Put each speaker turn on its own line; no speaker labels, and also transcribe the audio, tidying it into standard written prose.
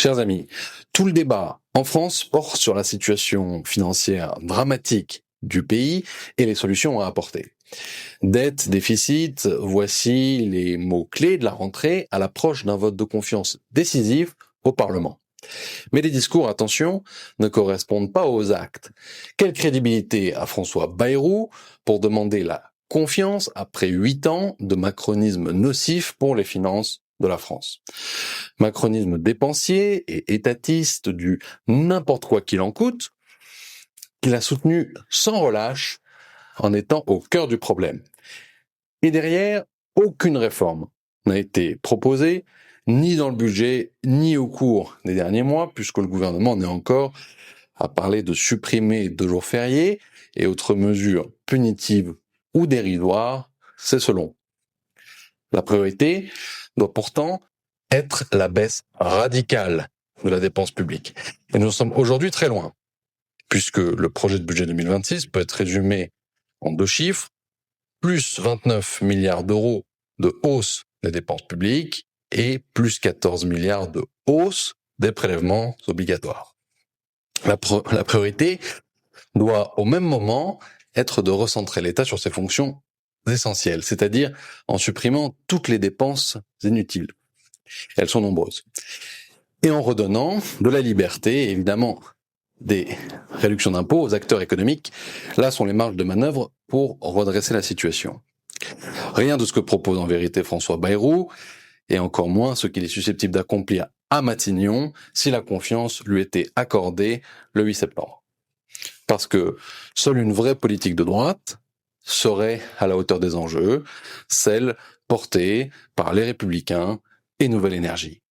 Chers amis, tout le débat en France porte sur la situation financière dramatique du pays et les solutions à apporter. Dette, déficit, voici les mots-clés de la rentrée à l'approche d'un vote de confiance décisif au Parlement. Mais les discours, attention, ne correspondent pas aux actes. Quelle crédibilité a François Bayrou pour demander la confiance après 8 ans de macronisme nocif pour les finances de la France? Macronisme dépensier et étatiste du n'importe quoi qu'il en coûte, qu'il a soutenu sans relâche en étant au cœur du problème. Et derrière, aucune réforme n'a été proposée, ni dans le budget, ni au cours des derniers mois, puisque le gouvernement en est encore à parler de supprimer 2 jours fériés et autres mesures punitives ou dérisoires, c'est selon. La priorité doit pourtant être la baisse radicale de la dépense publique. Et nous sommes aujourd'hui très loin, puisque le projet de budget 2026 peut être résumé en 2 chiffres, plus 29 milliards d'euros de hausse des dépenses publiques et plus 14 milliards de hausse des prélèvements obligatoires. La priorité doit au même moment être de recentrer l'État sur ses fonctions essentielles, c'est-à-dire en supprimant toutes les dépenses inutiles. Elles sont nombreuses. Et en redonnant de la liberté, évidemment, des réductions d'impôts aux acteurs économiques. Là sont les marges de manœuvre pour redresser la situation. Rien de ce que propose en vérité François Bayrou, et encore moins ce qu'il est susceptible d'accomplir à Matignon si la confiance lui était accordée le 8 septembre. Parce que seule une vraie politique de droite serait à la hauteur des enjeux, celle portée par les Républicains et Nouvelle Énergie.